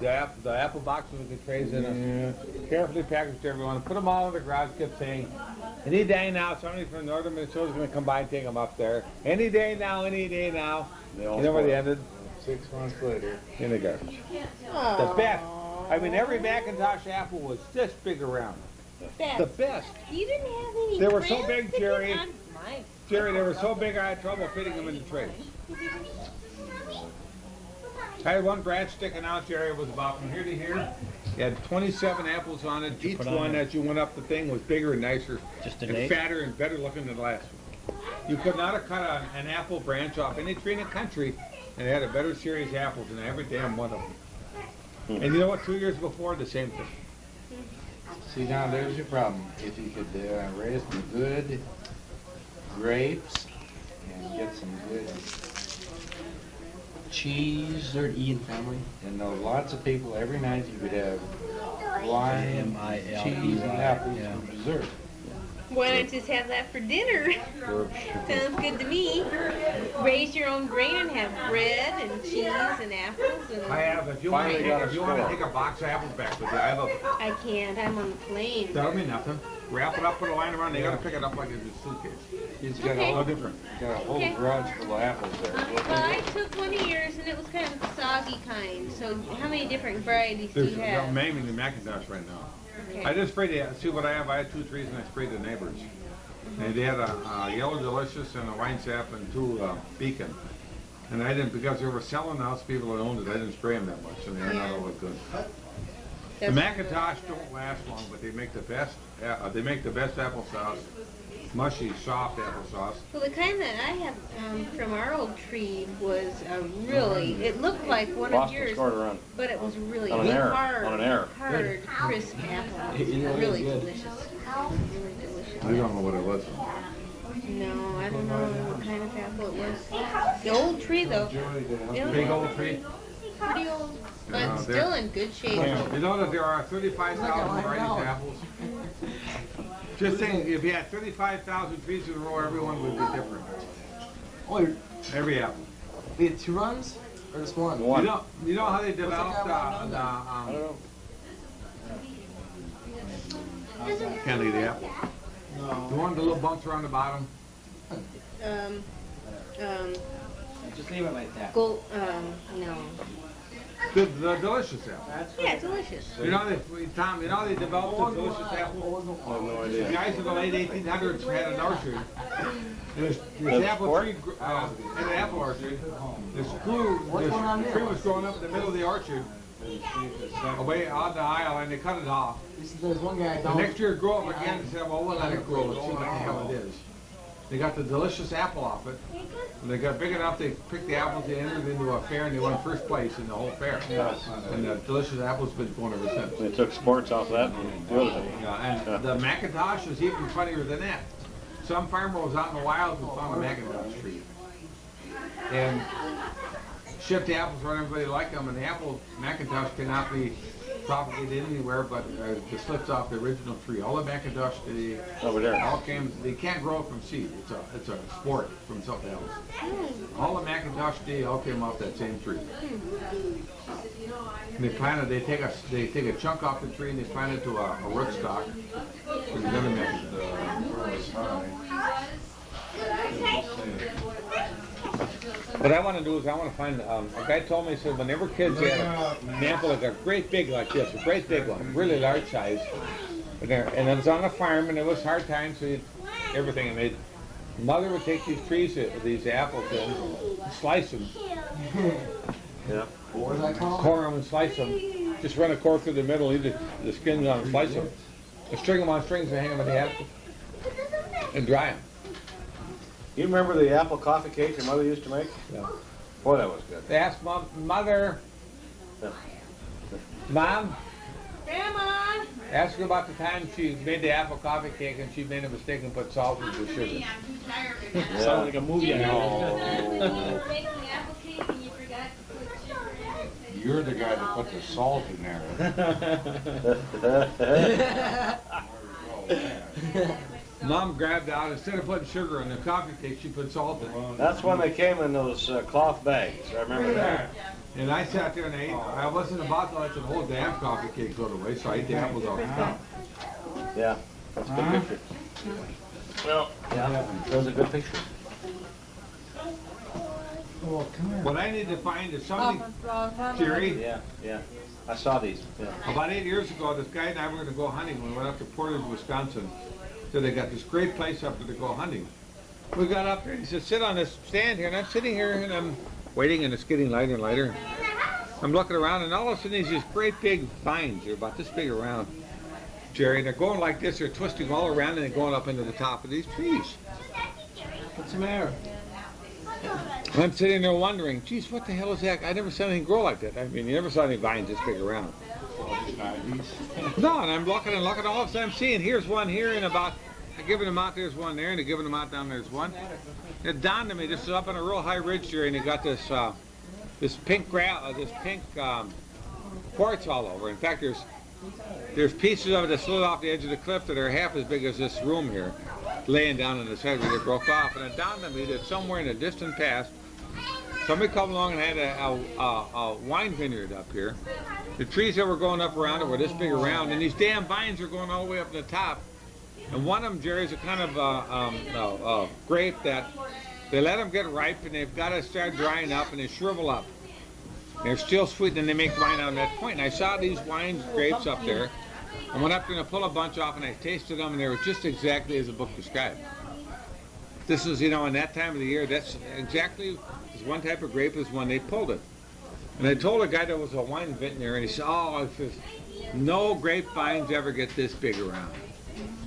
the apple boxes with the trays in them. Carefully packaged everyone. Put them all in the garage. Kept saying, any day now, somebody from northern Minnesota is going to come by and take them up there. Any day now, any day now. You know where they ended? 6 months later. In the garbage. The best. I mean, every Macintosh apple was this big around. The best. You didn't have any. They were so friends big, that Jerry. did- My Jerry, they were so big I had trouble fitting them in the trays. I had one branch sticking out, Jerry. It was about from here to here. It had 27 apples on it. Each one, as you went up the thing, was bigger and nicer, and fatter and better looking than the last one. You could not have cut an apple branch off any tree in the country and it had a better series of apples than every damn one of them. And you know what? 2 years before, the same thing. See, now there's your problem. If you could raise some good grapes and get some good Cheese, they're Ian family. and know lots of people every night you could have wine, M-I-L-E-Y, cheese, and apples yeah. for dessert. Why not just have that for dinner? Sounds good to me. Raise your own grain and have bread and cheese and apples. And I have. If you want to take a box of apples back with you, I have a. I can't. I'm on the plane. That'll mean nothing. Wrap it up, put a line around. They got to pick it up like it's a suitcase. He's got Okay. a No whole, different. got a whole Okay. garage full of apples there. Well, I took one of yours and it was kind of soggy kind. So how many different varieties do There's you have? mainly the Macintosh right now. Okay. I just sprayed see what I have. I had 2 trees and I sprayed the neighbors. And they had a Yellow Delicious and a Wine Sap and 2 Beacon. And I didn't, because they were selling out, people that owned it, I didn't spray them that much, and they're not all that good. The That's- Macintosh don't last long, but they make the best. They make the best applesauce, mushy, soft applesauce. Well, the kind that I have from our old tree was really, it looked like one of Lost the yours, score to run. but it was really On an error, hard, on an error. hard, crisp apple. You know, it is Really good. delicious. Really delicious. I don't know what it was. No, I don't know what kind of apple it was. The old tree though, it was Big old tree. pretty old, but Yeah, still in good shape. You know that there are 35,000 varieties of apples? Just saying, if you had 35,000 trees in a row, everyone would be different. Oh, you're, Every apple. we had 2 runs? Or just one? One. You know how they that developed guy running I don't know. can't eat the apple. The one with the little bumps around the bottom. Um, um, Just leave it like that. gold, no. The delicious apple. Yeah, delicious. You know, Tom, you know they developed the delicious apple? I have no The idea. guys in the late 1800s had a nursery. And this That's apple sport? tree, in the apple orchard, this tree was growing up in the middle of the orchard, away on the aisle, and they cut it off. There's one guy The next year it grew up again and said, well, we'll let it grow, let's see what the hell it is. They got the delicious apple off it, and they got big enough, they picked the apples, they entered into a fair, and they won first place in the whole fair. And the delicious apple's been going ever since. They took sports off that and the other thing. Yeah, and the Macintosh is even funnier than that. Some farmer was out in the wilds and found a Macintosh tree. And shipped the apples around, everybody liked them, and the apple Macintosh cannot be propagated anywhere but the slips off the original tree. All the Macintosh, Over there. they can't grow from seed. It's a sport from something else. All the Macintosh today all came off that same tree. And they take a chunk off the tree and they plant it to a rootstock. There's another Macintosh. What I want to do is I want to find, a guy told me, he said, when they were kids, they had an apple like a great big like this, a great big one, really large size. And it was on a farm and it was hard times, so everything. And mother would take these trees, these apples in, slice them, Yeah. What was that called? core them and slice them. Just run a core through the middle, leave the skins on, and slice them. And string them on strings and hang them in the attic and dry them. You remember the apple coffee cake your mother used to make? Yeah. Boy, that was good. They asked mother, Mom, Grandma! ask her about the time she made the apple coffee cake and she made a mistake and put salt into the sugar. Sounds like a movie. You're the guy that put the salt in there. Mom grabbed out, instead of putting sugar in the coffee cake, she put salt in it. That's when they came in those cloth bags. I remember that. And I sat there and ate. I wasn't about to let the whole damn coffee cake go to waste, so I ate the apples off the top. Yeah, that's a good picture. Well, yeah, that was a good picture. Oh, come here. What I need to find is somebody, Jerry, Yeah. I saw these. Yeah. about 8 years ago, this guy and I were gonna go hunting. We went up to Portage, Wisconsin. So they got this great place up there to go hunting. We got up there and he said, sit on this stand here. And I'm sitting here and I'm waiting and it's getting lighter and lighter. I'm looking around and all of a sudden there's these great big vines. They're about this big around, Jerry. And they're going like this. They're twisting all around and they're going up into the top of these trees. What's the matter? I'm sitting there wondering, geez, what the hell is that? I never saw anything grow like that. I mean, you never saw any vines this big around. No, and I'm looking and looking. All of a sudden I'm seeing, here's one here and about, I'm giving them out, there's one there, and they're giving them out down there's one. It dawned on me, this is up on a real high ridge here, and they got this this pink quartz all over. In fact, there's pieces of it that slid off the edge of the cliff that are half as big as this room here, laying down on the side where they broke off. And it dawned on me that somewhere in the distant past, somebody come along and had a wine vineyard up here. The trees that were going up around it were this big around, and these damn vines are going all the way up to the top. And one of them, Jerry, is a kind of grape that they let them get ripe, and they've got to start drying up, and they shrivel up. They're still sweet, and they make wine out of that point. And I saw these wine grapes up there. I went up there and I pulled a bunch off, and I tasted them, and they were just exactly as the book described. This is, in that time of the year, that's exactly this one type of grape is when they pulled it. And I told a guy that was a wine vintner, and he said, oh, no grapevines ever get this big around.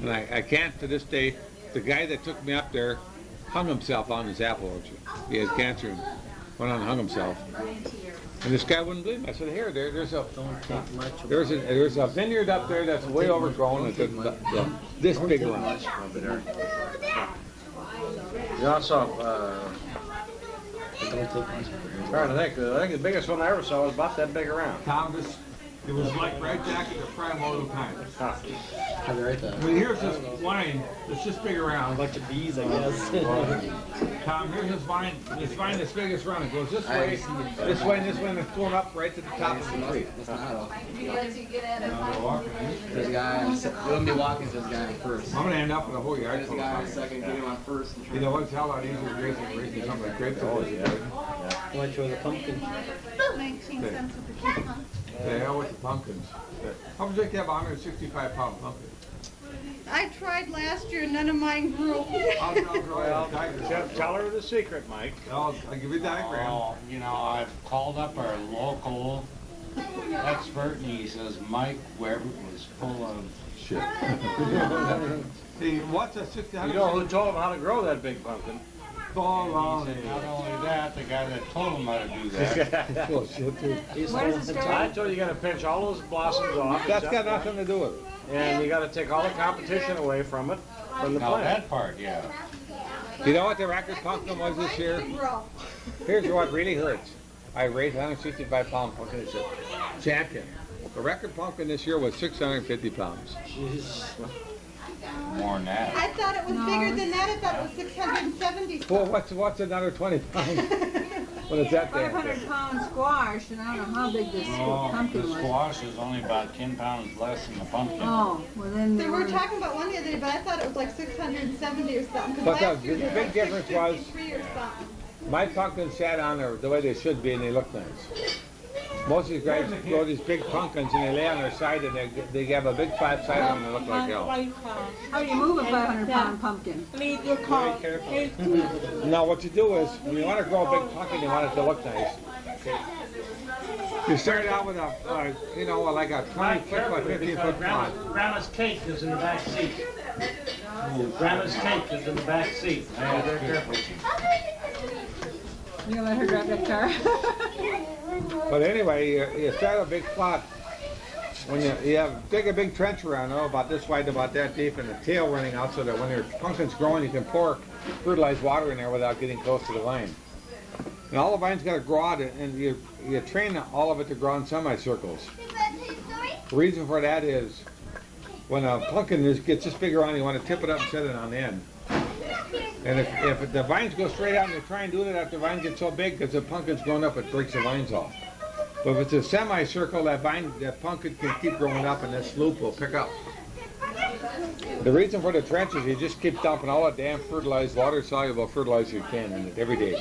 And I can't, to this day, the guy that took me up there hung himself on his apple orchard. He had cancer and went on and hung himself. And this guy wouldn't believe me. I said, here, there's a vineyard up there that's way overgrown. It's this big around. You also, trying to think, I think the biggest one I ever saw was about that big around. Tom, it was like right back at the primordial time. Huh. Right there. Well, here's this wine that's just big around. Bunch of bees, I guess. Tom, here's this vine that's big as around. It goes this way, this way, and this way, and it's going up right to the top of the tree. That's not There's a guy, we wouldn't be walking to this guy on first. I'm going to end up with a whole yard There's a full guy on of second, get him on first. And You know what's hell out easier raising something like grapes? Oh, yeah. How much was the pumpkin? 19 cents with the coupon. The hell with the pumpkins. How would you like to have a 165-pound pumpkin? I tried last year, none of mine grew. I'll draw a diagram. Tell her the secret, Mike. I'll give you a diagram. Oh, I've called up our local expert, and he says Mike Webb was full of shit. See, what's a 60? You know who told him how to grow that big pumpkin? Fall He said not only that, the guy that told him how to do that. Full of shit, too. I told you, you gotta pinch all those blossoms off. That's got nothing to do with it. And you gotta take all the competition away from it, from the Now plant. that part, yeah. You know what the record pumpkin was this year? Here's what really hurts. I raised 165-pound pumpkin. Champion. The record pumpkin this year was 650 pounds. More than that. I thought it was bigger than that. I thought it was 670. Well, what's another 20 pounds? What is that damn thing? 500-pound squash, and I don't know how big this pumpkin The was. squash is only about 10 pounds less than the pumpkin. Oh, well then They were talking about one the other day, but I thought it was like 670 or something. 'cause But last the year big they were like difference was- 653 or something. My pumpkins sat on there the way they should be, and they look nice. Most of these guys grow these big pumpkins, and they lay on their side, and they have a big flat side on them and they look like hell. How do you move a 500-pound pumpkin? Now, what you do is, when you want to grow a big pumpkin, you want it to look nice. You start out with a, like a 20-foot by 15-foot pot. Grandma's cake is in the back seat. Grandma's cake is in the back seat. Very careful. You let her drive that car? But anyway, you start a big plot. When you dig a big trench around, about this wide, about that deep, and the tail running out so that when your pumpkin's growing, you can pour fertilized water in there without getting close to the vine. And all the vines got to grow out, and you train all of it to grow in semicircles. The reason for that is when a pumpkin gets this big around, you want to tip it up and set it on the end. And if the vines go straight out and you try and do that after the vine gets so big, because the pumpkin's grown up, it breaks the vines off. But if it's a semicircle, that pumpkin can keep growing up and that slope will pick up. The reason for the trenches, you just keep dumping all that damn fertilized, water-soluble fertilizer you can in it every day.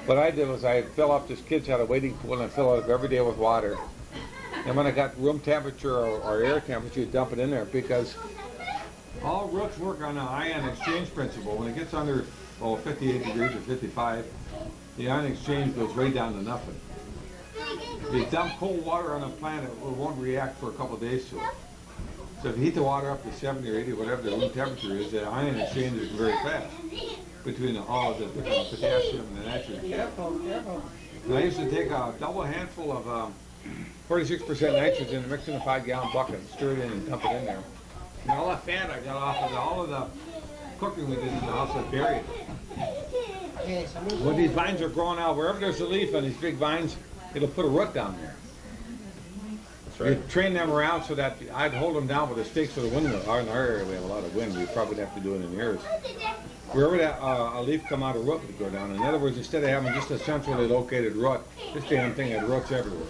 What I did was I fill up, this kid's had a wading pool, and I fill it up every day with water. And when I got room temperature or air temperature, you dump it in there, because all roots work on the ion exchange principle. When it gets under 58 degrees or 55, the ion exchange goes way down to nothing. If you dump cold water on a plant, it won't react for a couple of days to it. So if you heat the water up to 70 or 80, whatever the room temperature is, the ion exchange is very fast between all the different potassium and the nitrogen. And I used to take a double handful of 46% nitrogen, mix in a 5-gallon bucket, stir it in and dump it in there. And all that fat I got off of all of the cooking we did in the house, I buried it. When these vines are growing out, wherever there's a leaf on these big vines, it'll put a root down there. That's right. You train them around so that I'd hold them down with the stakes of the wind. In our area we have a lot of wind. We probably have to do it in yours. Wherever that a leaf come out, a root would go down. In other words, instead of having just a centrally located root, this damn thing had roots everywhere.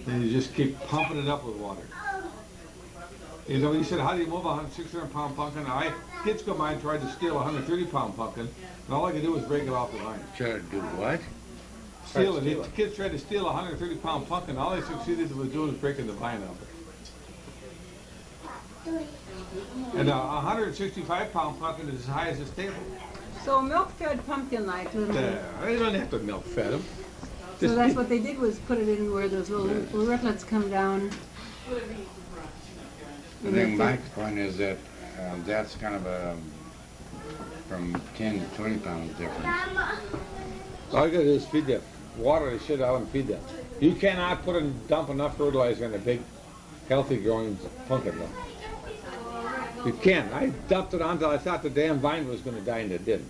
And you just keep pumping it up with water. You know, you said, how do you move a 600-pound pumpkin? Kids come by and tried to steal a 130-pound pumpkin, and all I could do was break it off the vine. Try to do what? Steal it. The kids tried to steal a 130-pound pumpkin. All they succeeded was doing was breaking the vine off it. And a 165-pound pumpkin is as high as this table. So milk-fed pumpkin like little. They don't have to milk-fed them. So that's what they did, was put it in where those little rootlets come down. I think Mike's point is that that's kind of a from 10 to 20 pounds difference. All you gotta do is feed them. Water the shit out and feed them. You cannot dump enough fertilizer in a big, healthy growing pumpkin though. You can't. I dumped it on until I thought the damn vine was gonna die and it didn't.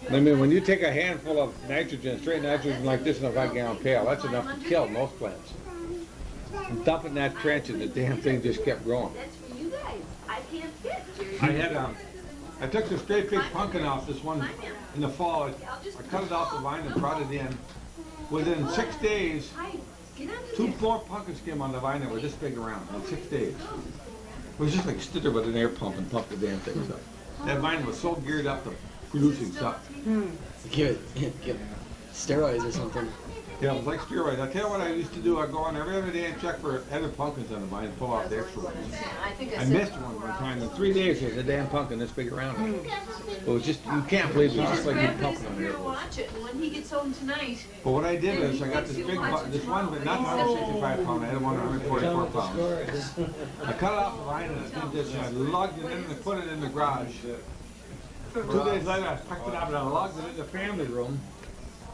I mean, when you take a handful of nitrogen, straight nitrogen like this in a 5-gallon pail, that's enough to kill most plants. And dump it in that trench and the damn thing just kept growing. That's for you guys. I can't fit, Jerry. I took this great big pumpkin off, this one in the fall. I cut it off the vine and brought it in. Within 6 days, 2 more pumpkins came on the vine that were this big around in 6 days. It was just like stood there with an air pump and pumped the damn things up. That vine was so geared up to producing stuff. Give steroids or something. Yeah, it was like steroids. I tell you what I used to do. I'd go on every other day and check for other pumpkins on the vine and pull off the extra ones. I missed one time. In 3 days, there's a damn pumpkin this big around it. It was just, you can't believe it. It was just like you pumpkin on there. Watch it, and when he gets home tonight. But what I did is I got this big, this one, but not 165 pound. I had one 144 pounds. I cut it off the vine and I did this and I lugged it in and put it in the garage. 2 days later, I picked it up and I lugged it in the family room.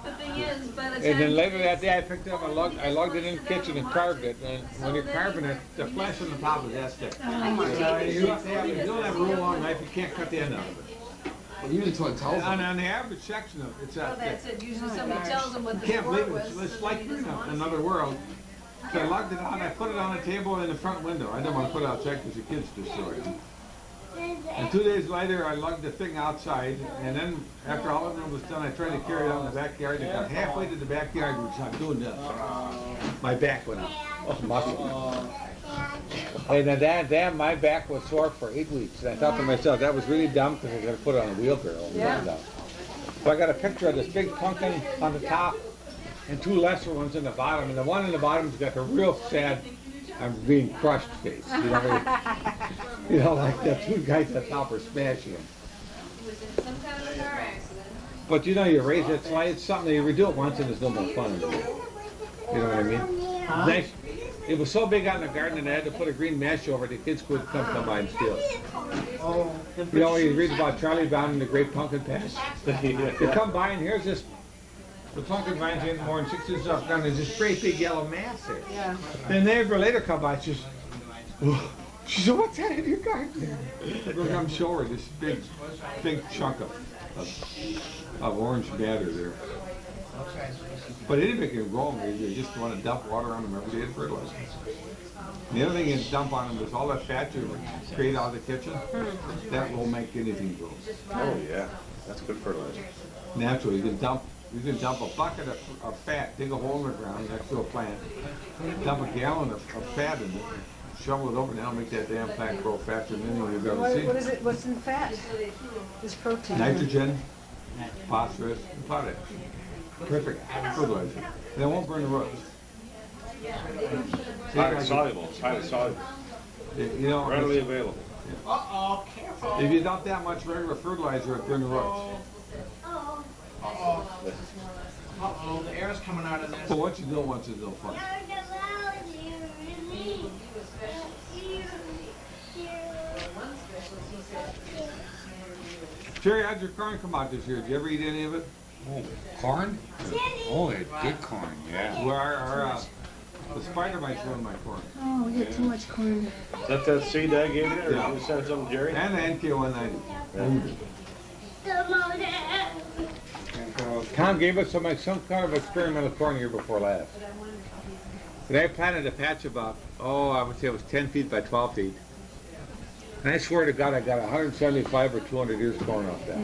The thing is, by the time. And then later that day, I picked it up and I lugged it in the kitchen and carved it. And when you're carving it, the flesh on the top is that thick. You don't have a real long knife, you can't cut the end out of it. Well, even until it tells them. On the average section of it, it's Well, that thick. that's it. Usually somebody tells them what the You can't score believe was. it. It's like in another world. So I lugged it on, I put it on a table in the front window. I didn't want to put it outside because the kids destroyed it. And 2 days later, I lugged the thing outside, and then after all of it was done, I tried to carry it out in the backyard. I got halfway to the backyard, and I'm doing this. My back went up. Oh, muscle. And then my back was sore for 8 weeks. And I thought to myself, that was really dumb because I was going to put it on a wheelbarrow. Yeah. So I got a picture of this big pumpkin on the top and 2 lesser ones in the bottom. And the one in the bottom's got the real sad, I'm being crushed face. You know, like the 2 guys at the top are smashing him. He was in some kind of a car accident. But you know, you raise it, it's something, you redo it once and there's no more fun. You know what I mean? Nice. It was so big out in the garden and I had to put a green mesh over it, the kids couldn't come by and steal it. You know, you read about Charlie Brown and the Great Pumpkin Patch. You come by and here's this, the pumpkin vines ain't more than 6 inches off the ground, there's this great big yellow mass there. Yeah. The neighbor later come by, she said, what's that in your garden? Look, I'm showing her this big chunk of orange batter there. But it didn't make it grow. You just want to dump water on them every day to fertilize them. The other thing you dump on them is all that fat you create out of the kitchen. That will make anything grow. Oh, yeah. That's good fertilizer. Naturally, you can dump You can dump a bucket of fat, dig a hole in the ground next to a plant, dump a gallon of fat in it, shovel it over, now make that damn plant grow faster than anyone you've ever What seen. is it, what's in fat? It's protein. Nitrogen, phosphorus, and potash. Perfect fertilizer. And it won't burn the roots. Highly soluble, it's highly soluble, You know, readily available. if you dump that much regular fertilizer, it burns the roots. Uh-oh, the air's coming out of this. But once you do it once, it's no fun. Jerry, how'd your corn come out this year? Did you ever eat any of it? Oh, corn? Oh, it did corn, yeah. Well, the spider mites ruined my corn. Oh, we get too much corn. Is that seed I gave you, or Yeah. you sent something, Jerry? And the NK190. Tom gave us some kind of experimental corn year before last. And I planted a patch about, I would say it was 10 feet by 12 feet. And I swear to God, I got 175 or 200 ears of corn off that.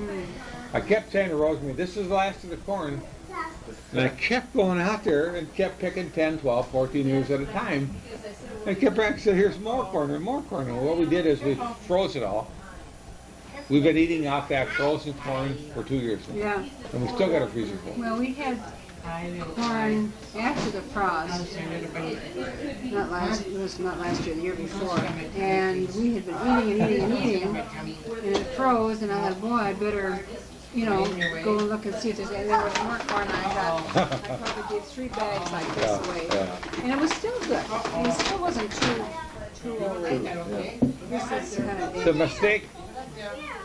I kept saying to Rosemary, this is the last of the corn. And I kept going out there and kept picking 10, 12, 14 ears at a time. And I kept saying, here's more corn and more corn. And what we did is we froze it all. We've been eating off that frozen corn for 2 years now. Yeah. And we still got a freezer full. Well, we had corn after the frost. It was not last year, the year before. And we had been eating and it froze, and I thought, boy, I better, go and look and see if there was more corn. I probably gave 3 bags like this away. And it was still good. It still wasn't too old. This is kind of The mistake,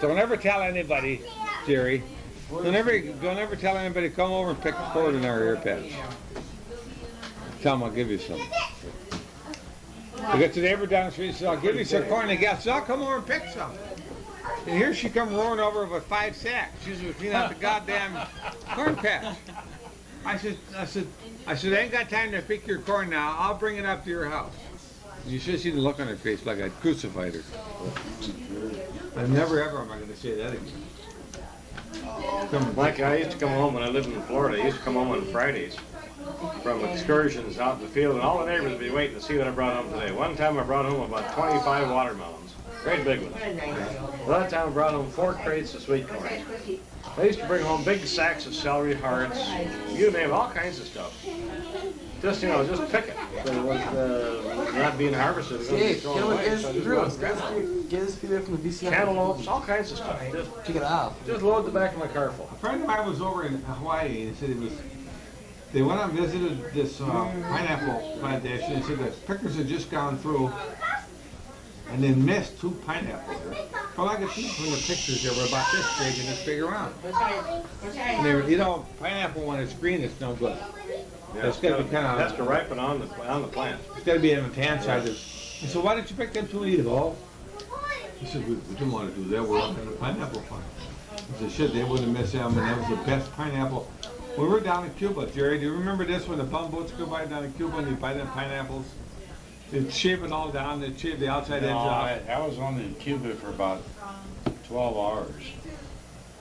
don't ever tell anybody, Jerry, don't ever tell anybody come over and pick a corn in our ear patch. Tell them I'll give you some. I got the neighbor down the street and said, I'll give you some corn. And guess, I'll come over and pick some. And here she come roaring over with 5 sacks. She's cleaning out the goddamn corn patch. I said, I ain't got time to pick your corn now. I'll bring it up to your house. You should have seen the look on her face like I'd crucified her. I never ever am I going to say that again. Like I used to come home when I lived in Florida. I used to come home on Fridays from excursions out in the field, and all the neighbors would be waiting to see what I brought home today. One time I brought home about 25 watermelons, great big ones. Another time I brought home 4 crates of sweet corn. I used to bring home big sacks of celery hearts, you name it, all kinds of stuff. Just pick it. But it was not being harvested. It was Hey, thrown away, so I just go out and grab it. get this video from the VCR. Cantaloupes, all kinds of stuff. Check it out. Just load the back of my car full. A friend of mine was over in Hawaii and he said they went out and visited this pineapple plantation. He said the pickers had just gone through and they missed 2 pineapples. Well, I could see from the pictures they were about this big and this big around. And they were, pineapple when it's green, it's no good. Yeah, It's got to be kind of. has to ripen on the plant. It's got to be on the tan side. I said, why didn't you pick them 2 and eat it all? He said, we didn't want to do that. We're on the pineapple farm. I said, shit, they wouldn't miss them, and that was the best pineapple. We were down in Cuba, Jerry. Do you remember this when the bum boats go by down in Cuba and they buy them pineapples? They'd shave it all down. They'd shave the outside edge off. I was only in Cuba for about 12 hours.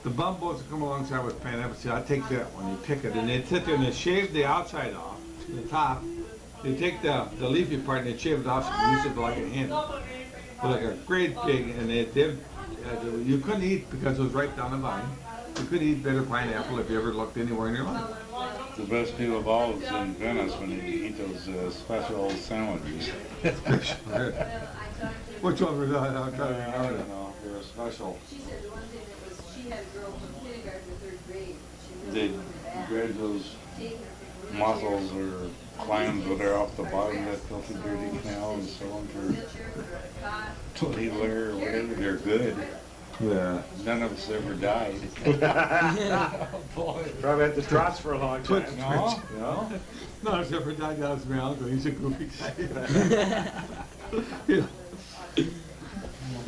The bum boats would come alongside with pineapples. Say, I'll take that one. You pick it, and they'd sit there and they'd shave the outside off, the top. They'd take the leafy part and they'd shave it off so you use it like a handle. But like a great big, and you couldn't eat because it was right down the vine. You couldn't eat better pineapple if you ever looked anywhere in your life. The best deal of all is in Venice when you eat those special sandwiches. Which one was that? I'm trying to I remember. don't know, they're special. She said one thing was she had a girl from kindergarten to 3rd grade. They grab those mussels or clams that are off the bottom of that filthy dirty canal and sell them for 20 lire or whatever. They're good. Yeah. None of us ever died. Probably had the trots for a long time. No? No? No, except for Doug, that was my uncle. He's a goofy guy. You know, we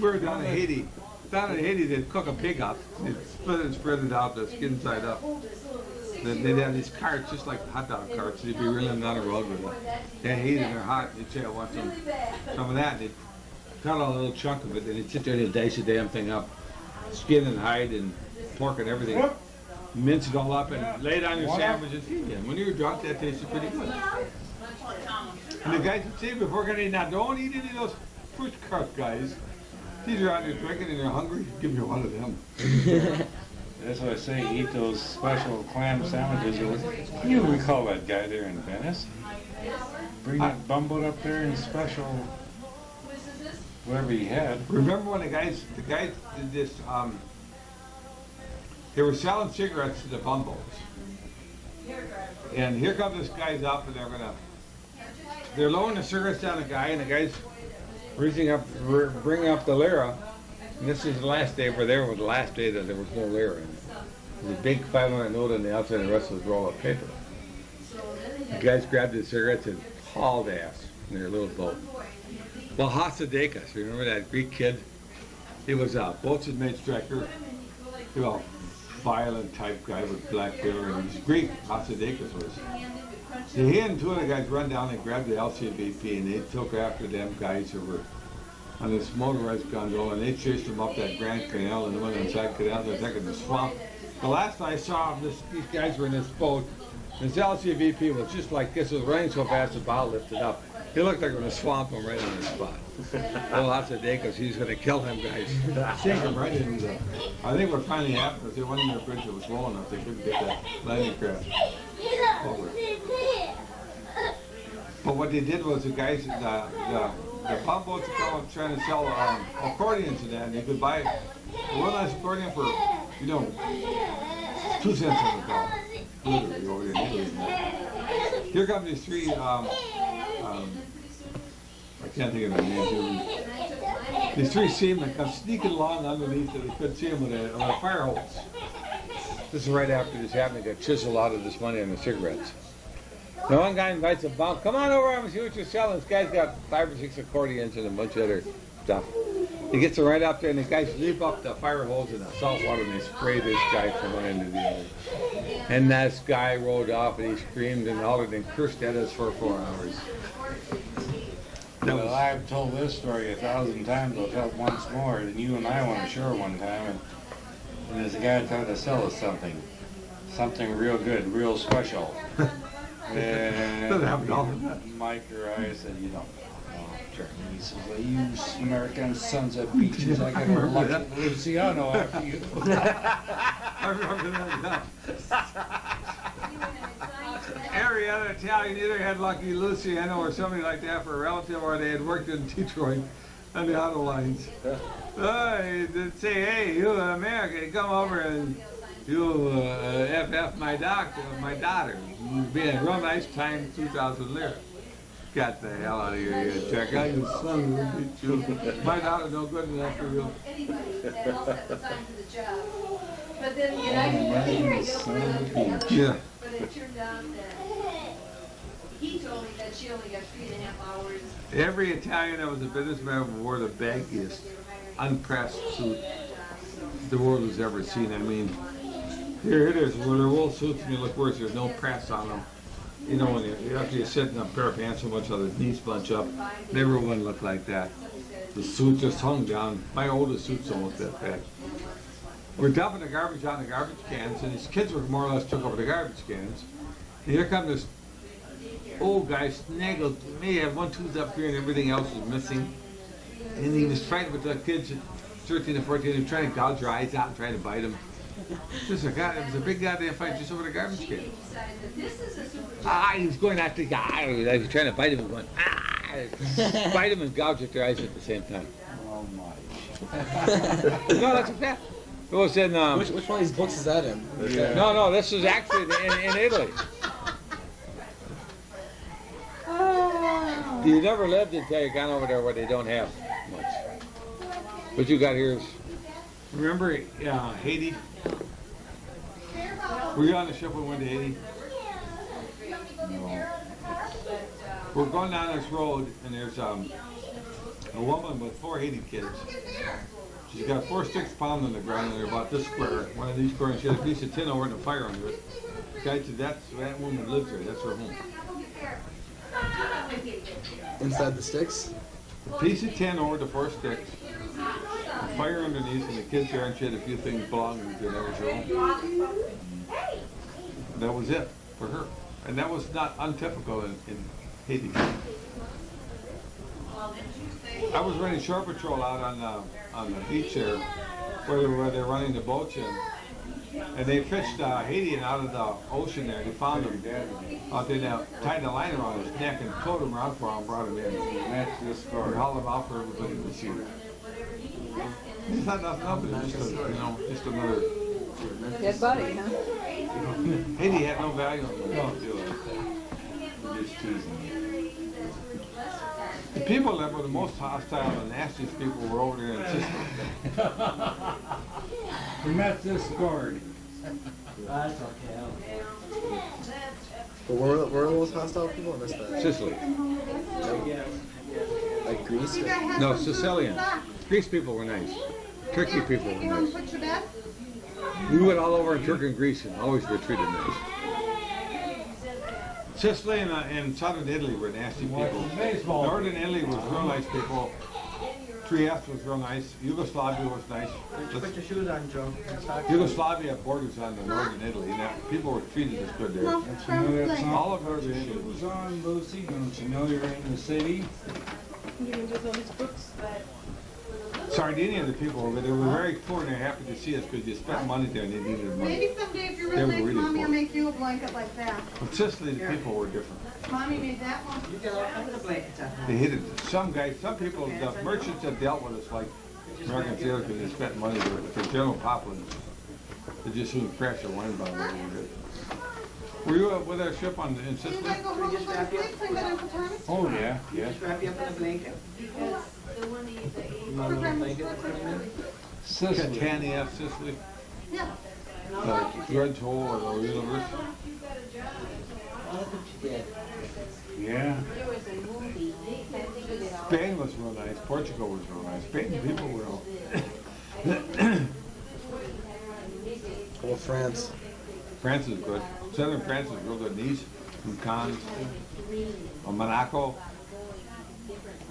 were down in Haiti. Down in Haiti, they'd cook a pig up. They'd split it and spread it out, the skin side up. They'd have these carts, just like hot dog carts. They'd be reeling down the road with it. They'd heat it and they're hot. They'd say, I want some of that. They'd cut out a little chunk of it, and they'd sit there and they'd dice the damn thing up. Skin and hide and pork and everything. mince it all up and lay it on your sandwiches. And when you're drunk, that tasted pretty good. And the guys would say before going to eat, now don't eat any of those push cart guys. These are out there drinking and they're hungry. Give me one of them. That's what I say, eat those special clam sandwiches. What do you recall that guy there in Venice? Bring that bumboat up there in special, whatever he had. Remember when the guys did this, they were selling cigarettes to the bumbos. And here comes this guy's up and they're lowering the cigarettes down the guy and the guy's bringing up the lira. And this is the last day we're there, was the last day that there was no lira in it. There's a big 500 note on the outside and the rest was roll of paper. The guys grabbed the cigarettes and hauled ass in their little boat. Well, Hatzidakis, remember that Greek kid? He was a boatswain's striker. He was a violent type guy with black hair, and he's Greek, Hatzidakis was. He and two of the guys run down and grabbed the LCVP, and they took after them guys who were on this motorized gondola, and they chased them up that Grand Canal, and they went inside Canal, they're taking the swamp. The last I saw them, these guys were in this boat. This LCVP was just like this. It was raining so fast the bow lifted up. He looked like it was going to swamp him right on the spot. Well, Hatzidakis, he's going to kill them guys. Sink him right in the... I think what finally happened was they went in their bridge that was low enough they couldn't get that landing craft over. But what they did was the guys, the pump boats were trying to sell accordions and that, and you could buy a real nice accordion for, 2 cents on the dollar. Literally over there in Italy. Here come these three, I can't think of their names. These three seamen come sneaking along underneath so they couldn't see them with a fire hose. This is right after this happened. They got chiseled out of this money on the cigarettes. Now one guy invites a bum, come on over and see what you're selling. This guy's got 5 or 6 accordions and a bunch of other stuff. He gets it right up there and the guys leap up the fire hose in the salt water and they spray this guy from one end to the other. And this guy rolled off and he screamed and hollered and cursed at us for 4 hours. Well, I've told this story 1,000 times, I'll tell it once more. And you and I went ashore one time and this guy tried to sell us something real good, real special. And Mike or I said, you don't know. He says, well, you American sons of beaches, I got a lucky Luciano after you. I remember that. Every other Italian either had Lucky Luciano or something like that for a relative, or they had worked in Detroit on the auto lines. They'd say, hey, you American, come over and you FF my daughter. It'd be a real nice time, 2,000 lira. Got the hell out of here, you check out, you son of a bitch. My daughter's no good enough for you. But then Yeah. But it turned out that he told me that she only got 3.5 hours. Every Italian that was a businessman wore the baggiest, unpressed suit the world has ever seen. I mean, here it is, where they're wool suits and you look worse, there's no press on them. You know, when after you sit in a pair of pants so much so the knees bunch up, never one looked like that. The suit just hung down. My oldest suits don't look that bad. We're dumping the garbage on the garbage cans, and these kids were more or less took over the garbage cans. And here comes this old guy, snaggled, may have one tooth up here and everything else was missing. And he was fighting with the kids at 13 and 14, he was trying to gouge their eyes out and trying to bite them. It was a big goddamn fight just over the garbage can. He was going after the guy. He was trying to bite him and going, bite him and gouge at their eyes at the same time. Oh my. No, that's a fact. It was in, which one of these books is that in? Yeah. No, this is actually in Italy. You never lived until you gone over there where they don't have much. What you got here is, remember Haiti? Were you on the ship when we went to Haiti? No. We're going down this road and there's a woman with 4 Haiti kids. She's got 4 sticks pounding on the ground and they're about this square, one of these squares, and she had a piece of tin over and a fire under it. The guy said that woman lives there, that's her home. Inside the sticks? A piece of tin over the 4 sticks, a fire underneath, and the kids there, and she had a few things belonging to her, that was her home. That was it for her. And that was not untypical in Haiti. I was running shore patrol out on the beach there, where they're running the boats in. And they fished Haitian out of the ocean there. They found him out there, tied the line around his neck and towed him around for him, brought him in. And that's this We story. hauled him out for everybody to see. It's not nothing up, it's just, just another. Dead body, huh? Haiti had no value on it. Don't do it. You're just teasing. The people that were the most hostile and nastiest people were over there in Sicily. We met this gourd. That's okay. But where are the most hostile people? I missed that. Sicily. Like Greece? Or? No, Sicilian. Greece people were nice. Turkey people were You want nice. to put your bed? We went all over in Turkey and Greece and always were treated nice. Sicily and southern Italy were nasty people. Baseball. Northern Italy was real nice people. Trieste was real nice. Yugoslavia was nice. Put your shoes on, Joe. Yugoslavia borders on the northern Italy, and people were treated as good there. No, Don't you know that song? All of northern It Italy was was. on, Lucy. Don't you know you're in the city? Sardinia, the people over there were very poor and they're happy to see us because you spent money there and they needed money. Maybe someday if you're They real were nice, really Mommy poor. will make you a blanket like that. But Sicily, the people were different. Mommy made that one. They hated it. Some guys, some people, the merchants that dealt with us like American sailors because they spent money there, but the general populace, they just wouldn't crash their wine bottle over it. Were you with our ship in So you Sicily? gotta go home and sleep, so you gotta have time. Oh, yeah, yeah. Sicily. Catania, Sicily, Yeah. Dredge Hole or the Universe. Yeah. There was a movie, I can't think of it all. Spain was real nice. Portugal was real nice. Spain people were all. Well, France. France is good. Southern France is real good. Nice, and Cannes, Monaco.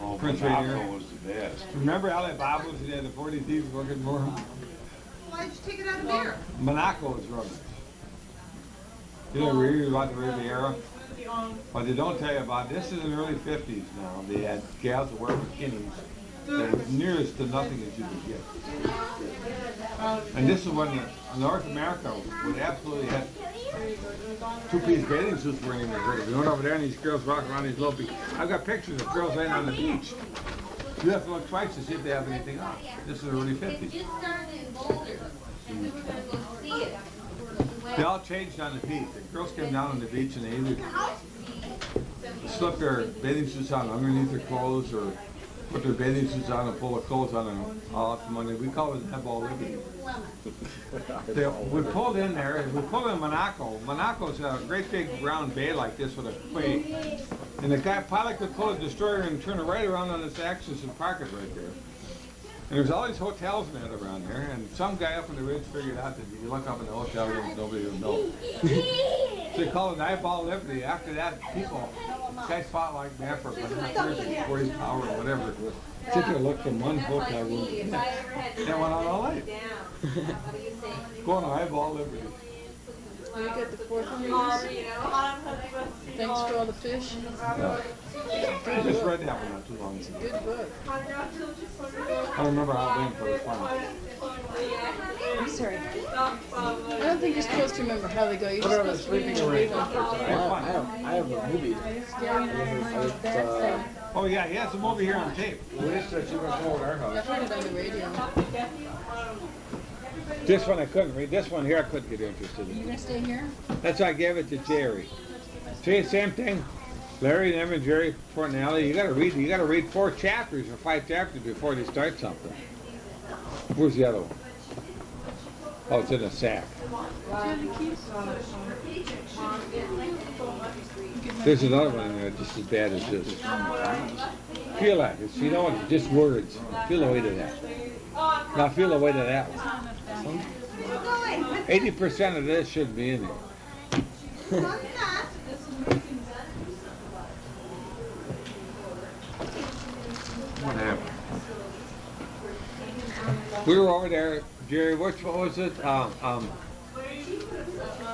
Oh, Prince Monaco Rainier. was the best. Remember Alibaba was there, the 40 thieves working for him? Why'd you take it out of there? Monaco is real nice. You know, we read about the Riviera. But they don't tell you about, this is in the early 50s now. They had gals that wear bikinis that was nearest to nothing that you could get. And this is when North America would absolutely have two-piece bathing suits wearing their grave. We went over there and these girls walking around these little beach. I've got pictures of girls laying on the beach. You have to look twice to see if they have anything on. This is the early 50s. It just started in Boulder, and we were gonna go see it. They all changed on the beach. The girls came down on the beach and they either slipped their bathing suits on underneath their clothes or put their bathing suits on and pull the clothes on and all out from under. We call it Headball Liberty. We pulled in there, we pulled in Monaco. Monaco's a great big round bay like this with a quay. And the pilot could pull his destroyer and turn it right around on its axis and park it right there. And there's all these hotels in it around there, and some guy up on the ridge figured out that if you look up in the hotel rooms, nobody would know. So they called it Eyeball Liberty. After that, people, guys fought like mad for binoculars and 40 power or whatever it was. Sit there, look from one hotel room to the next. They went out all night. Going to Eyeball Liberty. You got the fourth one? Thanks for all the fish. Yeah. I just read that one not too long ago. Good book. I remember how it went for the fun. I'm sorry. I don't think you're supposed to remember how they go. You're just supposed to read them. I have a movie. Oh yeah, he has a movie here on tape. Wish that you were going to our house. I've heard it on the radio. This one I couldn't read. This one here I couldn't get interested You in. gonna stay here? That's why I gave it to Jerry. See, same thing. Larry and Em and Jerry Fortinelli, you gotta read 4 chapters or 5 chapters before they start something. Where's the other one? Oh, it's in a sack. There's another one in there just as bad as this. Feel that. It's, you know, it's just words. Feel the weight of that. Now feel the weight of that one. 80% of this should be in there. What happened? We were over there, Jerry. What was it?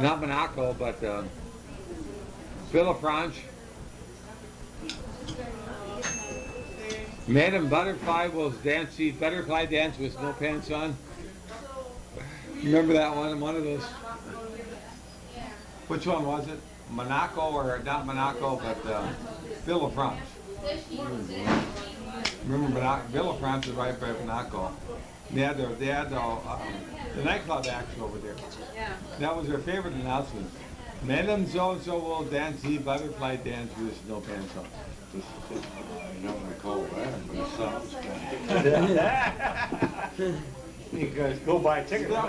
not Monaco, but Villafranche. Madame Butterfly was butterfly dance with no pants on. Remember that one? One of those. Which one was it? Monaco, or not Monaco, but Villafranche. Remember Villafranche is right by Monaco. They had the nightclub acts over there. Yeah. That was their favorite announcement. Madame So-and-so will dance the butterfly dance with no pants on. I don't recall that, but it sounds fun. You guys go buy tickets for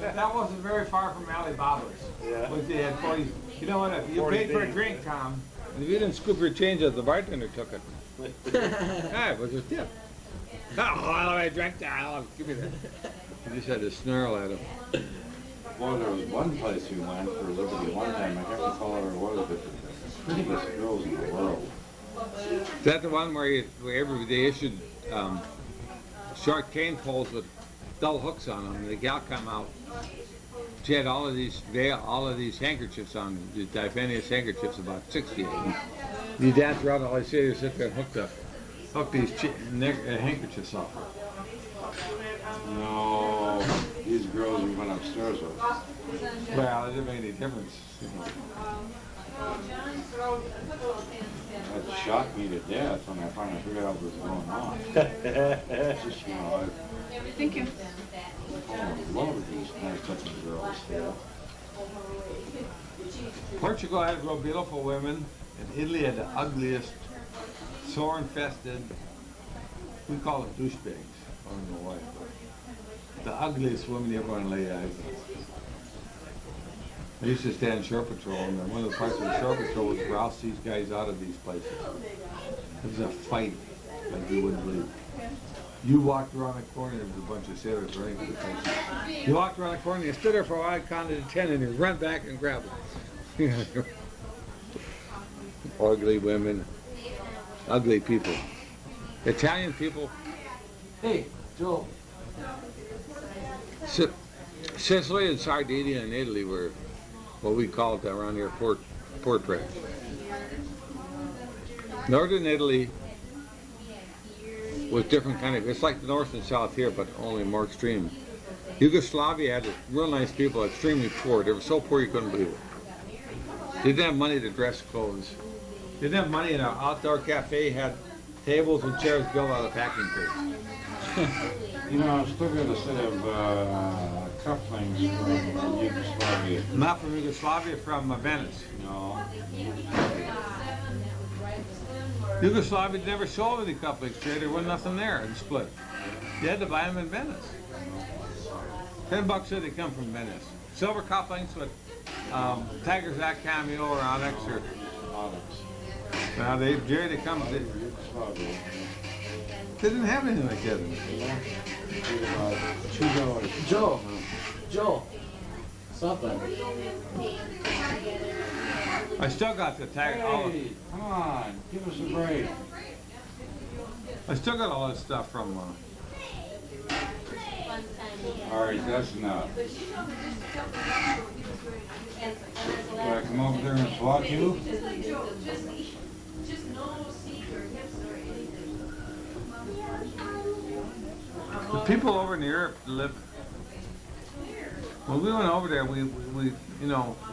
that. That wasn't very far from Alibaba's. Yeah. But they had 40. You know what? If you 40 paid for a days. drink, Tom, and if you didn't scoop your change as the bartender took it. Hey, it was a tip. Oh, I drank that. Give me that. You just had to snarl at him. Well, there was one place we went for Liberty one time. I can't recall where it was, but the prettiest girls in the world. Is that the one where they issued short cane poles with dull hooks on them, and the gal come out. She had all of these handkerchiefs on, the diaphanous handkerchiefs, about 60 of them. You dance around, all I say is sit there and hook these handkerchiefs off her. No, these girls we went upstairs with. Well, it didn't make any difference. You know. That shocked me to death when I finally figured out what was going on. It's just, you know, Thank you. I love these nice looking girls here. Portugal had real beautiful women, and Italy had the ugliest, sore-infested, we call it douchebags. I don't know why. The ugliest women you ever want to lay eyes on. I used to stand shore patrol, and one of the parts of the shore patrol was to rouse these guys out of these places. It was a fight like you wouldn't believe. You walked around the corner, there was a bunch of sailors running to the place. You walked around the corner, you stood there for a while, counted to 10, and you run back and grab them. Ugly women, ugly people. Italian people. Hey, Joel. Sicily and Sardinia and Italy were what we called around here port rats. Northern Italy was different kind of, it's like the north and south here, but only more extreme. Yugoslavia had real nice people, extremely poor. They were so poor you couldn't believe it. They didn't have money to dress clothes. They didn't have money in an outdoor cafe, had tables and chairs built out of packing crates. You know, I'm still got a set of cufflinks from Yugoslavia. Not from Yugoslavia, from Venice. No. Yugoslavia never sold any cufflinks there. There was nothing there in Split. You had to buy them in Venice. $10 said they come from Venice. Silver cufflinks with Tiger's Act cameo or Onyx or. Onyx. Now they come. They Yugoslavia. didn't have anything like that. $2. Joel. Stop that. I still got the Tiger. Hey, come on, give us a break. I still got all that stuff from. All right, that's enough. Do I come over there and block you? The people over in Europe live. When we went over there, we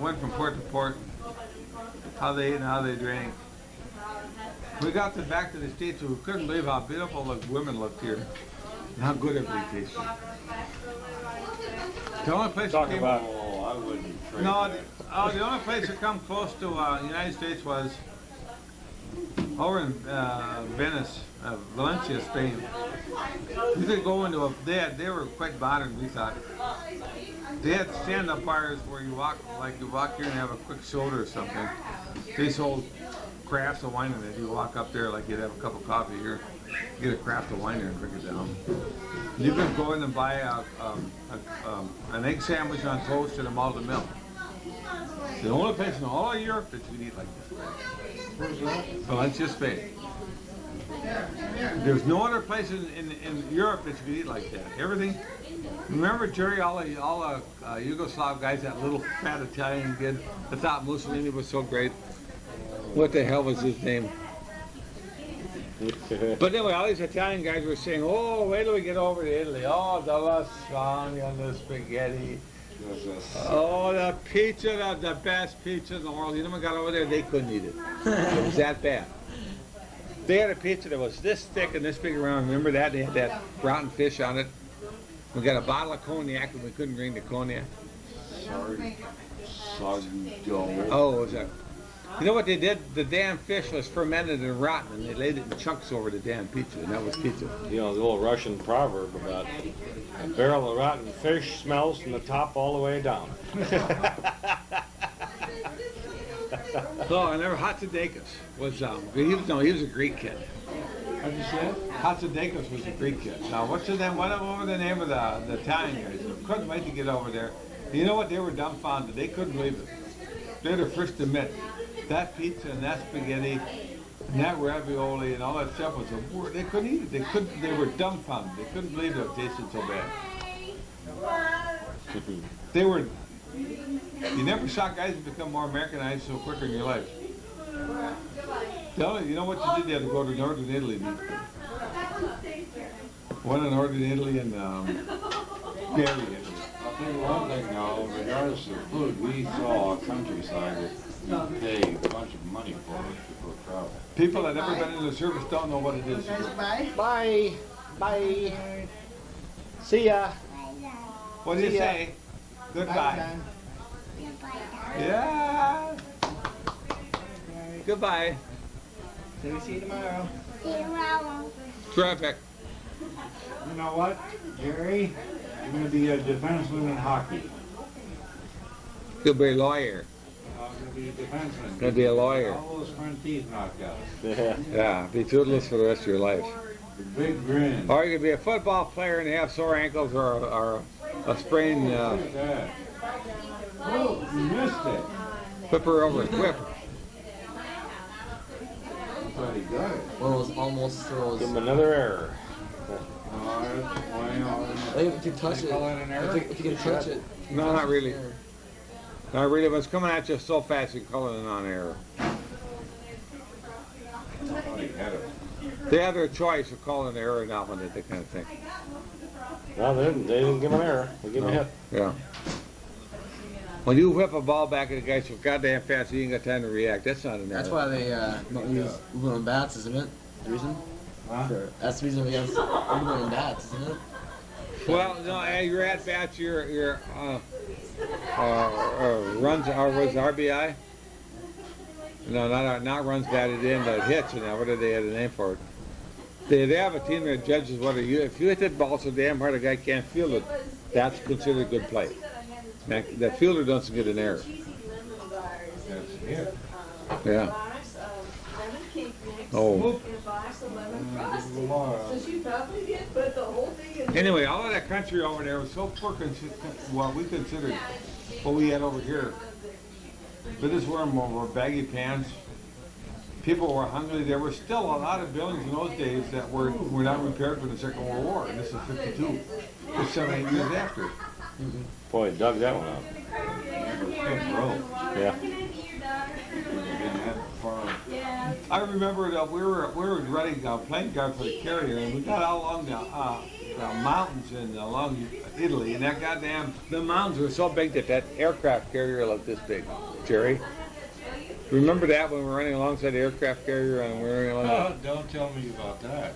went from port to port. How they ate and how they drank. We got back to the States, we couldn't believe how beautiful the women looked here, and how good everything tasted. The only place Talk that came, about- Oh, I wouldn't trade no, that. the only place that come close to the United States was over in Venice, Valencia, Spain. You could go into they were quite modern, we thought. They had stand-up bars where you walk here and have a quick soda or something. They sold crafts of wine in it. You walk up there like you'd have a cup of coffee here, get a craft of wine there and drink it down. You could go in and buy an egg sandwich on toast and a malted milk. The only place in all of Europe that you can eat like this. Where's that? Valencia, Spain. There's no other place in Europe that you could eat like that. Everything. Remember, Jerry, all the Yugoslav guys, that little fat Italian kid that thought Mussolini was so great. What the hell was his name? But anyway, all these Italian guys were saying, "Oh, wait till we get over to Italy. Oh, the lasagna and the spaghetti. Oh, the pizza, the best pizza in the world." You know, when we got over there, they couldn't eat it. It was that bad. They had a pizza that was this thick and this big around. Remember that? They had that rotten fish on it. We got a bottle of cognac and we couldn't drink the cognac. Sorry. Soggy dough. Oh, was that? You know what they did? The damn fish was fermented and rotten, and they laid it in chunks over the damn pizza, and that was pizza. You know, the old Russian proverb about a barrel of rotten fish smells from the top all the way down. Oh, and there Hatzidakis was he was a Greek kid. How'd you say? Hatzidakis was a Greek kid. Now, what was the name of the Italian guys? Couldn't wait to get over there. You know what? They were dumbfounded. They couldn't believe it. They're the first to admit that pizza and that spaghetti and that ravioli and all that stuff was they couldn't eat it. They were dumbfounded. They couldn't believe it tasted so bad. They were. You never saw guys become more Americanized so quicker in your life. You know what you did? You had to go to northern Italy. One in northern Italy and Gary, Italy. I'll tell you one thing now, regardless of food, we saw a countryside that we pay a bunch of money for travel. People that never been in the service don't know what it is. Bye. Bye. See ya. What do you say? Goodbye. Yeah. Goodbye. Maybe see you tomorrow. Traffic. You know what, Jerry? You're going to be a defenseman in hockey. You'll be a lawyer. You're going to be a defenseman. Gonna be a lawyer. All those front teeth knocked out. Yeah, be toothless for the rest of your life. The big grin. Or you could be a football player and have sore ankles or a sprained Look at that. Oh, you missed it. whipper over whip. But he got it. One was almost throws. Give him another error. I think if you touch it, if you can touch it. No, not really. Not really. But it's coming at you so fast you call it a non-error. They have their choice of calling an error or not when they that kind of thing. Well, they didn't give him an error. They gave him a hit. Yeah. When you whip a ball back at a guy so goddamn fast, you ain't got time to react. That's not an error. That's why they don't use moving bats, isn't it? The reason? Huh? That's the reason we have moving bats, isn't it? Well, no, your at bats, your runs was RBI. No, not runs batted in, but hits. And what did they have a name for it? They have a team that judges whether if you hit that ball so damn hard a guy can't field it, that's considered a good play. That fielder doesn't get an error. That's it. Yeah. Oh. Anyway, all of that country over there was so poor, what we considered what we had over here. But this were more baggy pants. People were hungry. There were still a lot of buildings in those days that were not repaired for the Second World War. And this is 52. Just 7, 8 years after. Boy, dug that one out. Yeah. I remember that we were running a plane guard for the carrier, and we got out along the mountains and along Italy, and the mountains were so big that aircraft carrier looked this big. Jerry, remember that when we were running alongside the aircraft carrier and we were running along? Don't tell me about that.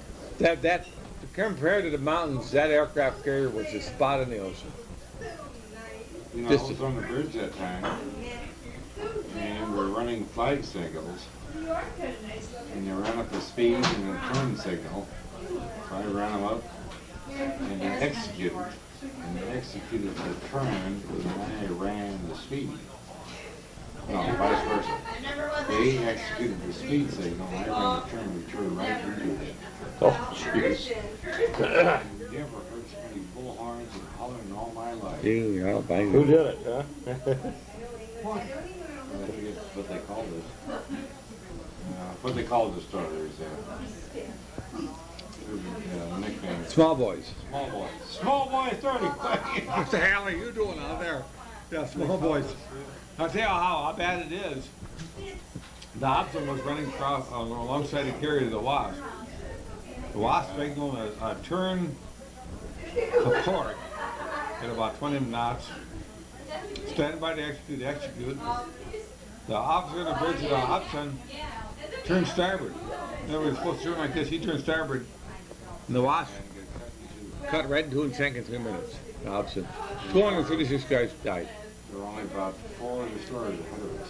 That compared to the mountains, that aircraft carrier was a spot in the ocean. You know, I was on the bridge that time, and we're running flag signals, and they ran up the speed and the turn signal. So I ran them up, and they executed the turn when I ran the speed. No, vice versa. They executed the speed signal, and I ran the turn, we turned right into it. Oh, jeez. Never heard so many bullhorns and hollering all my life. Who did it, huh? I forget what they called it. What they called the starters there. Nickname. Small boys. Small boy. Small boy 30. What the hell are you doing out there? Yeah, small boys. I'll tell you how bad it is. The Hobson was running across alongside the carrier of the Wasp. The Wasp signaled a turn to port at about 20 knots. Stand by to execute. The officer in the bridge of the Hobson turned starboard. They were supposed to turn like this. He turned starboard. And the Wasp cut right in two and sank in 3 minutes. The Hobson. 236 guys died. There were only about 4 in the story ahead of us.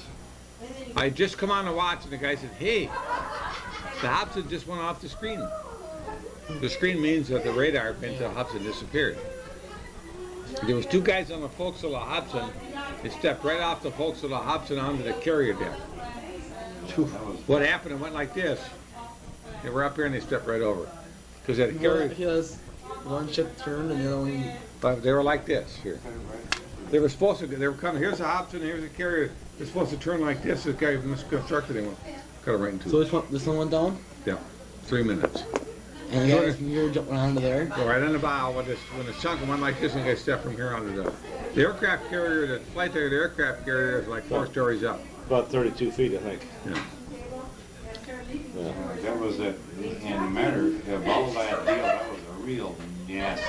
I just come on to watch, and the guy said, "Hey, the Hobson just went off the screen." The screen means that the radar meant the Hobson disappeared. There was 2 guys on the forecastle of the Hobson. They stepped right off the forecastle of the Hobson onto the carrier deck. What happened? It went like this. They were up here and they stepped right over. Because the carrier. Because one ship turned and the other one. But they were like this here. They were supposed to. They were coming. Here's a Hobson. Here's a carrier. They're supposed to turn like this. This guy misconstructed him. Cut it right into. So this one went down? Yeah, 3 minutes. And the guy from here jumping onto there? Go right on the bow. When the chunk went like this, and you guys step from here onto the aircraft carrier. The flight deck of the aircraft carrier is like 4 stories up. About 32 feet, I think. Yeah. That was it. And matter of all that deal, that was a real nasty.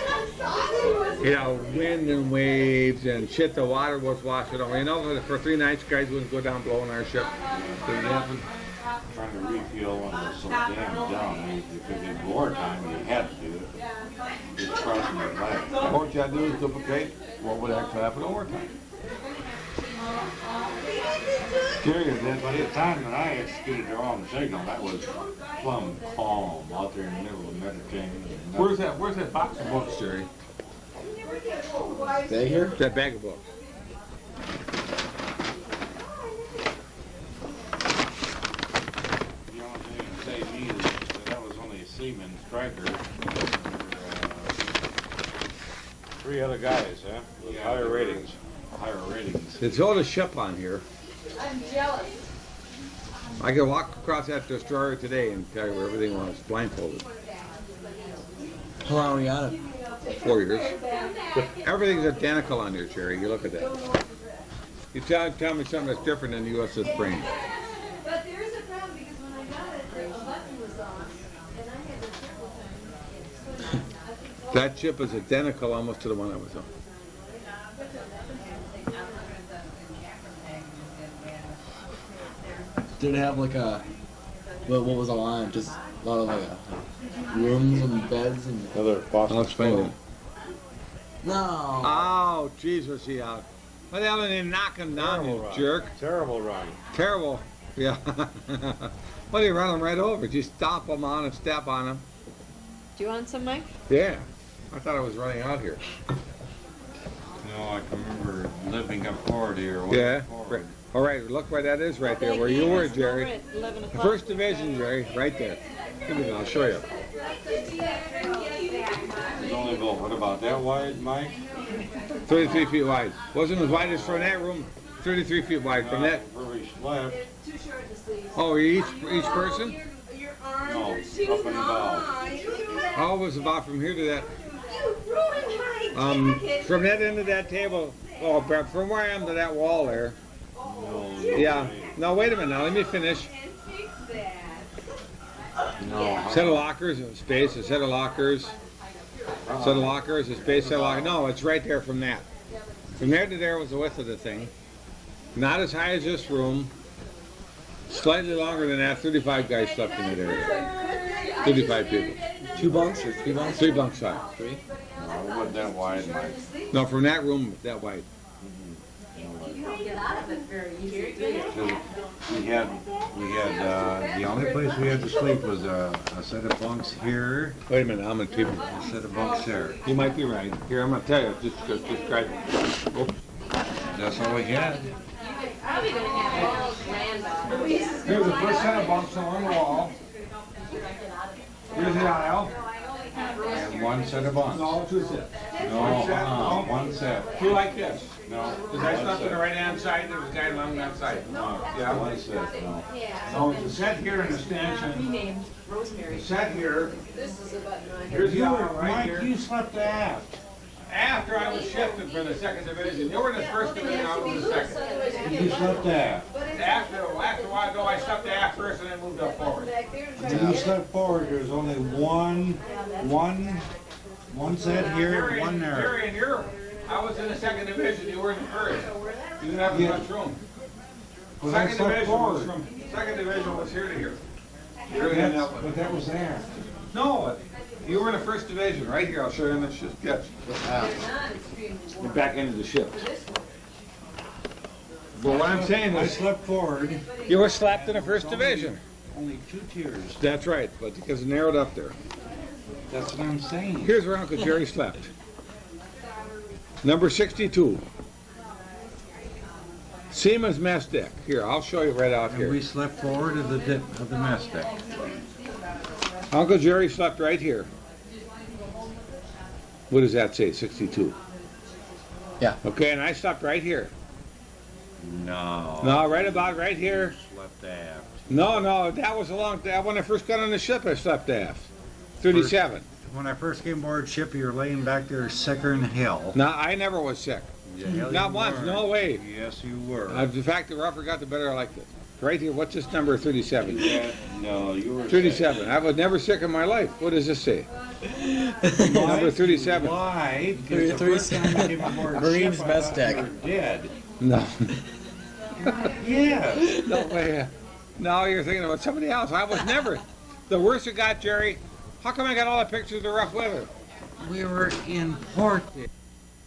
You know, wind and waves and shit. The water was washing over. You know, for 3 nights, guys wouldn't go down blowing our ship. Didn't happen. Trying to refuel when it was so damn dumb. Because in wartime, you had to do it. Just crossing your flag. What you had to do is duplicate what would actually happen in wartime. Curious, by the time that I executed the wrong signal, that was plumb calm out there in the middle of the Mediterranean. Where's that box of books, Jerry? Bag here? That bag of books. The only thing that can save me is that was only a seaman striker. 3 other guys, huh? With higher ratings. Higher ratings. They towed a ship on here. I'm jealous. I could walk across that destroyer today and tell you where everything was, blindfolded. How long were you on it? 4 years. Everything's identical on here, Jerry. You look at that. You tell me something that's different than the USS Brain. But there is a problem because when I got it, a button was on, and I had the triple time. That ship is identical almost to the one I was on. Did it have like a, what was the line? Just a lot of like rooms and beds and. Another Boston. I'll explain it. No. Oh, jeez, was he out? What the hell are they knocking down, you jerk? Terrible run. Terrible. Yeah. What do you run them right over? Just stop them on and step on them. Do you want some, Mike? Yeah. I thought I was running out here. No, I can remember living up forward here. Yeah. Forward. All right, look where that is right there, where you were, Jerry. The first division, Jerry, right there. Give me that, I'll show you. It's only about, what about that wide, Mike? 33 feet wide. Wasn't as wide as from that room. 33 feet wide from that. Where we slept. Too short to sleep. Oh, each person? Your arms No, are too up and down. long. Oh, it was about from here to that. You ruined my jacket. From that end of that table. Oh, but from where I am to that wall there. Yeah. No, wait a minute. Now let me finish. And fix that. No. Set of lockers, a space, a set of lockers. Set of lockers, a space, set of lockers. No, it's right there from that. From there to there was the width of the thing. Not as high as this room. Slightly longer than that. 35 guys slept in it area. 35 people. 2 bunks or 3 bunks? 3 bunks high. 3? No, it wasn't that wide, Mike. No, from that room that wide. Get out of it very easy. We had, the only place we had to sleep was a set of bunks here, Wait a minute, I'm gonna keep it. a set of bunks there. You might be right. Here, I'm gonna tell you. Just try. Oh, That's all we had. Probably gonna have all those random. here's the first set of bunks along the wall. Here's the aisle. And one set of bunks. No, two sets. No, One set, no. one set. Two like this. No. Because I one slept on the set. right-hand side, there was a guy along that side. No, Yeah. one set, no. No, it's a set here and a stanchion. Rosemary. Set here. This is about 9. Here's the You were, hour right Mike, here. you slept aft. After I was shifted for the second division. You were in the first division, I was in the second. You slept aft. After a while ago, I stepped aft first and then moved up forward. When you slept forward, there's only one set here and one there. Jerry, and I was in the second division, you were in the first. You didn't have as much room. But I Second slept division was forward. second division was here to here. Here and that one. But that was there. No, you were in the first division, right here, I'll show you in the ship. Yes. The back end of the ship. But what I'm saying I is, slept forward. you were slapped in the first division. Only 2 tiers. That's right, but because it narrowed up there. That's what I'm saying. Here's where Uncle Jerry slept. Number 62. Siemens mess deck. Here, I'll show you right out And we here. slept forward of the mess deck. Uncle Jerry slept right here. What does that say, 62? Yeah. Okay, and I slept right here. No. No, right about right here. Slept aft. No, that was a long time. When I first got on the ship, I slept aft. 37. When I first came aboard ship, you were laying back there sicker than hell. No, I never was sick. Not once, no way. Yes, you were. In fact, the rougher got, the better I liked it. Right here, what's this number, 37? No, you were 37. I was never sick in my life. What does this say? Number 37. Why? Because the first time I came aboard Marine's ship, I best thought deck. you were dead. No. Yes. No way. No, you're thinking about somebody else. I was never. The worst it got, Jerry, how come I got all the pictures of the rough weather? We were in port.